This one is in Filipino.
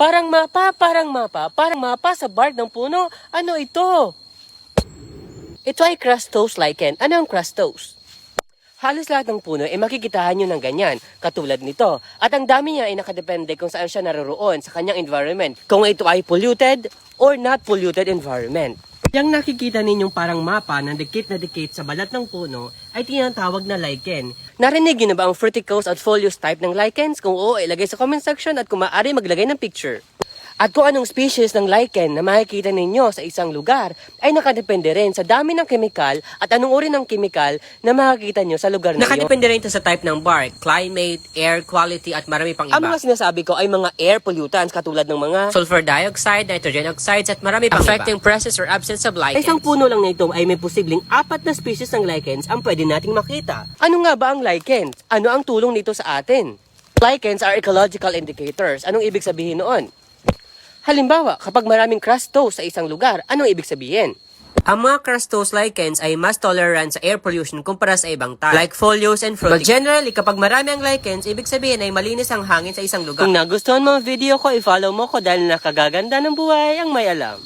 Parang mapa sa bark ng puno. Ano ito? Ito ay crustose lichen. Ano ang crustose? Halos lahat ng puno ay makikitahan nyo ng ganyan, katulad nito. At ang dami niya ay nakadepende kung saan siya naroroon sa kanyang environment. Kung ito ay polluted or not polluted environment. Yang nakikita ninyong parang mapa ng dikit na dikit sa balat ng puno ay tinatawag na lichen. Narinig niyo na ba ang fructicose at foliose type ng lichens? Kung oo, ilagay sa comment section at kung maaari maglagay ng picture. At kung anong species ng lichen na makikita ninyo sa isang lugar ay nakadepende rin sa dami ng kemikal at anong uri ng kemikal na makikita nyo sa lugar na iyon. Nakadepende rin ito sa type ng bark, climate, air quality at marami pang iba. Ang mga sinasabi ko ay mga air pollutants katulad ng mga sulfur dioxide, nitrogen oxides at marami pang affecting presence or absence of lichens. Isang puno lang na ito ay may posibleng 4 na species ng lichens ang pwede nating makita. Ano nga ba ang lichens? Ano ang tulong nito sa atin? Lichens are ecological indicators. Anong ibig sabihin noon? Halimbawa, kapag maraming crustose sa isang lugar, anong ibig sabihin? Ang mga crustose lichens ay mas tolerant sa air pollution kumpara sa ibang type, like foliose and fructicose. But generally, kapag marami ang lichens, ibig sabihin ay malinis ang hangin sa isang lugar. Kung nagustuhan mo ang video ko, i-follow mo ko dahil nakagaganda ng buhay ang may alam.